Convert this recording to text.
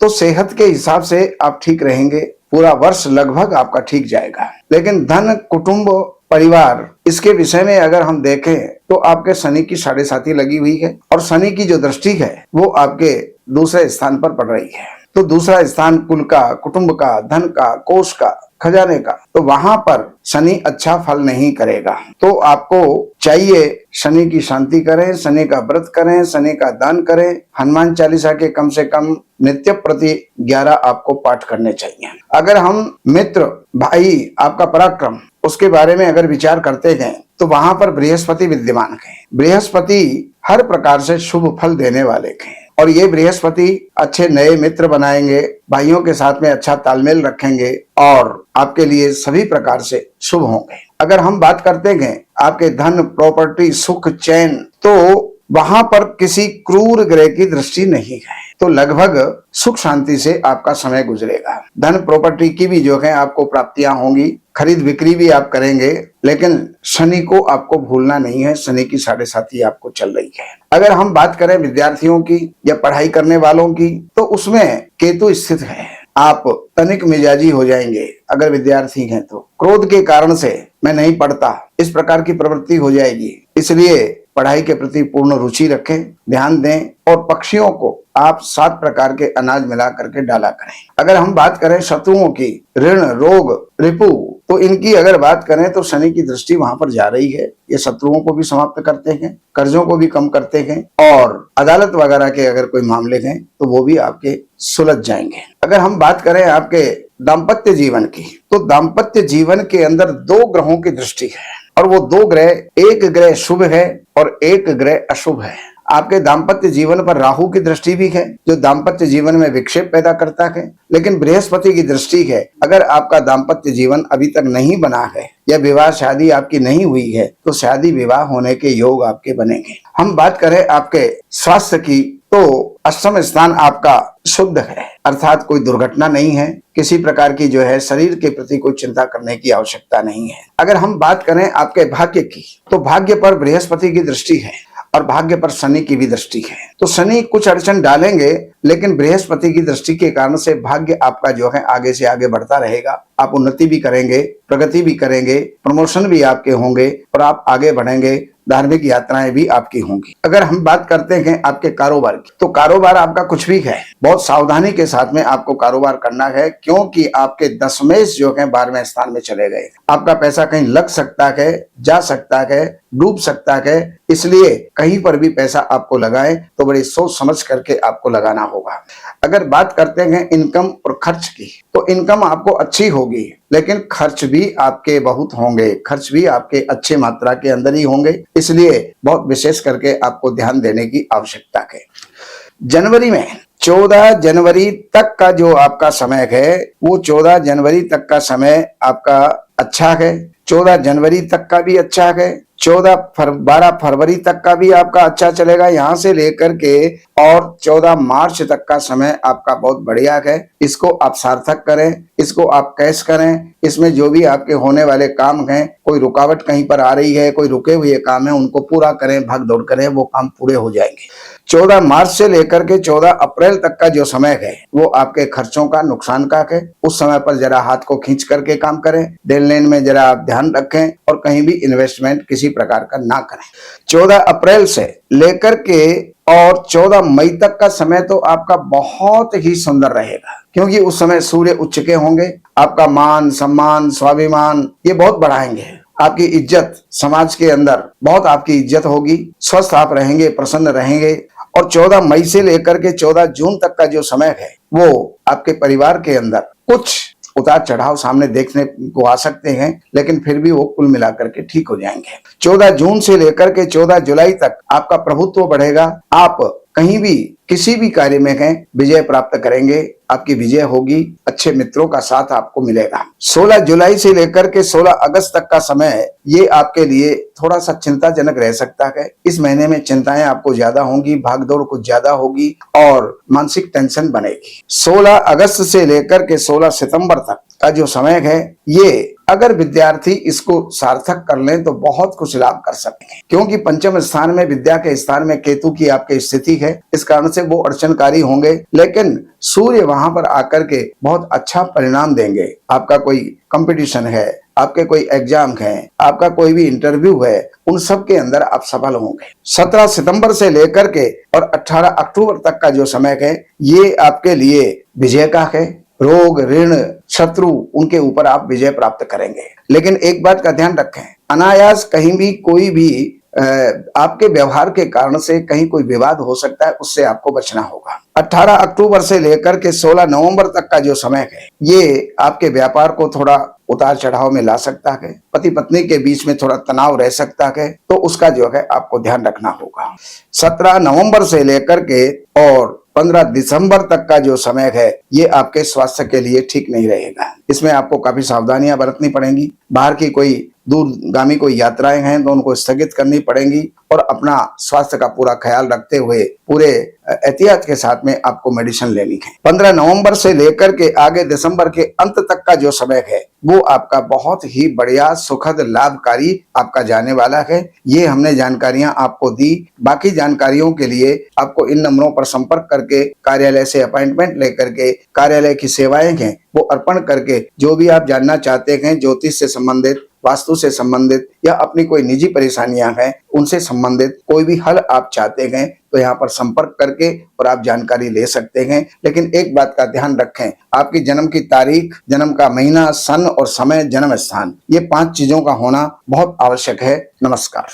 तो सेहत के हिसाब से आप ठीक रहेंगे, पूरा वर्ष लगभग आपका ठीक जाएगा। लेकिन धन, कुटुंब, परिवार, इसके विषय में अगर हम देखें तो आपके शनि की 7.5 लगी हुई है और शनि की जो दृष्टि है वो आपके दूसरे स्थान पर पड़ रही है। तो दूसरा स्थान कुल का, कुटुंब का, धन का, कोष का, खजाने का, तो वहां पर शनि अच्छा फल नहीं करेगा। तो आपको चाहिए शनि की शांति करें, शनि का व्रत करें, शनि का दान करें, हनुमान चालीसा के कम से कम नित्य प्रति 11 आपको पाठ करने चाहिए। अगर हम मित्र, भाई, आपका पराक्रम, उसके बारे में अगर विचार करते हैं तो वहां पर बृहस्पति विद्यमान है। बृहस्पति हर प्रकार से शुभ फल देने वाले हैं और ये बृहस्पति अच्छे नए मित्र बनाएंगे, भाइयों के साथ में अच्छा तालमेल रखेंगे और आपके लिए सभी प्रकार से शुभ होंगे। अगर हम बात करते हैं आपके धन, प्रॉपर्टी, सुख, चैन, तो वहां पर किसी क्रूर ग्रह की दृष्टि नहीं है, तो लगभग सुख शांति से आपका समय गुजरेगा। धन, प्रॉपर्टी की भी जो है आपको प्राप्तियां होंगी, खरीद बिक्री भी आप करेंगे, लेकिन शनि को आपको भूलना नहीं है। शनि की 7.5 आपको चल रही है। अगर हम बात करें विद्यार्थियों की या पढ़ाई करने वालों की, तो उसमें केतु स्थित है। आप तनिक मिजाजी हो जाएंगे अगर विद्यार्थी हैं तो, क्रोध के कारण से मैं नहीं पढ़ता, इस प्रकार की प्रवृत्ति हो जाएगी। इसलिए पढ़ाई के प्रति पूर्ण रुचि रखें, ध्यान दें और पक्षियों को आप 7 प्रकार के अनाज मिला करके डाला करें। अगर हम बात करें शत्रुओं की, ऋण, रोग, रिपु, तो इनकी अगर बात करें तो शनि की दृष्टि वहां पर जा रही है। ये शत्रुओं को भी समाप्त करते हैं, कर्जों को भी कम करते हैं और अदालत वगैरह के अगर कोई मामले हैं तो वो भी आपके सुलझ जाएंगे। अगर हम बात करें आपके दाम्पत्य जीवन की, तो दाम्पत्य जीवन के अंदर 2 ग्रहों की दृष्टि है और वो 2 ग्रह, एक ग्रह शुभ है और एक ग्रह अशुभ है। आपके दाम्पत्य जीवन पर राहु की दृष्टि भी है जो दाम्पत्य जीवन में विक्षेप पैदा करता है, लेकिन बृहस्पति की दृष्टि है। अगर आपका दाम्पत्य जीवन अभी तक नहीं बना है या विवाह शादी आपकी नहीं हुई है तो शादी विवाह होने के योग आपके बनेंगे। हम बात करें आपके स्वास्थ्य की, तो अष्टम स्थान आपका शुद्ध है, अर्थात कोई दुर्घटना नहीं है, किसी प्रकार की जो है शरीर के प्रति कोई चिंता करने की आवश्यकता नहीं है। अगर हम बात करें आपके भाग्य की, तो भाग्य पर बृहस्पति की दृष्टि है और भाग्य पर शनि की भी दृष्टि है। तो शनि कुछ अड़चन डालेंगे, लेकिन बृहस्पति की दृष्टि के कारण से भाग्य आपका जो है आगे से आगे बढ़ता रहेगा। आप उन्नति भी करेंगे, प्रगति भी करेंगे, प्रमोशन भी आपके होंगे और आप आगे बढ़ेंगे, धार्मिक यात्राएं भी आपकी होंगी। अगर हम बात करते हैं आपके कारोबार की, तो कारोबार आपका कुछ भी है, बहुत सावधानी के साथ में आपको कारोबार करना है, क्योंकि आपके दशमेश जो है 12वें स्थान में चले गए। आपका पैसा कहीं लग सकता है, जा सकता है, डूब सकता है, इसलिए कहीं पर भी पैसा आपको लगाएं तो बड़ी सोच समझ करके आपको लगाना होगा। अगर बात करते हैं इनकम और खर्च की, तो इनकम आपको अच्छी होगी, लेकिन खर्च भी आपके बहुत होंगे, खर्च भी आपके अच्छे मात्रा के अंदर ही होंगे, इसलिए बहुत विशेष करके आपको ध्यान देने की आवश्यकता है। जनवरी में 14 जनवरी तक का जो आपका समय है, वो 14 जनवरी तक का समय आपका अच्छा है, 14 जनवरी तक का भी अच्छा है, 12 फरवरी तक का भी आपका अच्छा चलेगा, यहाँ से लेकर के और 14 मार्च तक का समय आपका बहुत बढ़िया है। इसको आप सार्थक करें, इसको आप कैश करें। इसमें जो भी आपके होने वाले काम हैं, कोई रुकावट कहीं पर आ रही है, कोई रुके हुए काम है, उनको पूरा करें, भाग दौड़ करें, वो काम पूरे हो जाएंगे। 14 मार्च से लेकर के 14 अप्रैल तक का जो समय है वो आपके खर्चों का, नुकसान का है। उस समय पर जरा हाथ को खींच करके काम करें, देन लेन में जरा आप ध्यान रखें और कहीं भी इन्वेस्टमेंट किसी प्रकार का ना करें। 14 अप्रैल से लेकर के और 14 मई तक का समय तो आपका बहुत ही सुंदर रहेगा, क्योंकि उस समय सूर्य उच्च के होंगे। आपका मान, सम्मान, स्वाभिमान ये बहुत बढ़ाएंगे। आपकी इज्जत समाज के अंदर बहुत आपकी इज्जत होगी, स्वस्थ आप रहेंगे, प्रसन्न रहेंगे। और 14 मई से लेकर के 14 जून तक का जो समय है वो आपके परिवार के अंदर कुछ उतार चढ़ाव सामने देखने को आ सकते हैं, लेकिन फिर भी वो कुल मिलाकर के ठीक हो जाएंगे। 14 जून से लेकर के 14 जुलाई तक आपका प्रभुत्व बढ़ेगा। आप कहीं भी किसी भी कार्य में हैं, विजय प्राप्त करेंगे, आपकी विजय होगी, अच्छे मित्रों का साथ आपको मिलेगा। 16 जुलाई से लेकर के 16 अगस्त तक का समय ये आपके लिए थोड़ा सा चिंताजनक रह सकता है। इस महीने में चिंताएं आपको ज्यादा होंगी, भागदौड़ कुछ ज्यादा होगी और मानसिक टेंशन बनेगी। 16 अगस्त से लेकर के 16 सितंबर तक का जो समय है ये अगर विद्यार्थी इसको सार्थक कर लें तो बहुत कुछ लाभ कर सकेंगे, क्योंकि पंचम स्थान में, विद्या के स्थान में केतु की आपकी स्थिति है, इस कारण से वो अड़चनकारी होंगे, लेकिन सूर्य वहां पर आकर के बहुत अच्छा परिणाम देंगे। आपका कोई कंपटीशन है, आपके कोई एग्जाम है, आपका कोई भी इंटरव्यू है, उन सब के अंदर आप सफल होंगे। 17 सितंबर से लेकर के और 18 अक्टूबर तक का जो समय है, ये आपके लिए विजय का है। रोग, ऋण, शत्रु, उनके ऊपर आप विजय प्राप्त करेंगे। लेकिन एक बात का ध्यान रखें, अनायास कहीं भी कोई भी आपके व्यवहार के कारण से कहीं कोई विवाद हो सकता है, उससे आपको बचना होगा। 18 अक्टूबर से लेकर के 16 नवंबर तक का जो समय है, ये आपके व्यापार को थोड़ा उतार चढ़ाव में ला सकता है। पति पत्नी के बीच में थोड़ा तनाव रह सकता है, तो उसका जो है आपको ध्यान रखना होगा। 17 नवंबर से लेकर के और 15 दिसंबर तक का जो समय है, ये आपके स्वास्थ्य के लिए ठीक नहीं रहेगा। इसमें आपको काफी सावधानियां बरतनी पड़ेंगी। बाहर की कोई दूरगामी कोई यात्राएं हैं तो उनको स्थगित करनी पड़ेंगी और अपना स्वास्थ्य का पूरा ख्याल रखते हुए पूरे एहतियात के साथ में आपको मेडिसिन लेनी है। 15 नवंबर से लेकर के आगे दिसंबर के अंत तक का जो समय है, वो आपका बहुत ही बढ़िया, सुखद, लाभकारी आपका जाने वाला है। ये हमने जानकारियां आपको दी। बाकी जानकारियों के लिए आपको इन नंबरों पर संपर्क करके कार्यालय से अपॉइंटमेंट लेकर के कार्यालय की सेवाएं हैं वो अर्पण करके जो भी आप जानना चाहते हैं, ज्योतिष से संबंधित, वास्तु से संबंधित या अपनी कोई निजी परेशानियां हैं उनसे संबंधित कोई भी हल आप चाहते हैं तो यहाँ पर संपर्क करके और आप जानकारी ले सकते हैं। लेकिन एक बात का ध्यान रखें, आपकी जन्म की तारीख, जन्म का महीना, सन और समय, जन्म स्थान, ये 5 चीजों का होना बहुत आवश्यक है। नमस्कार।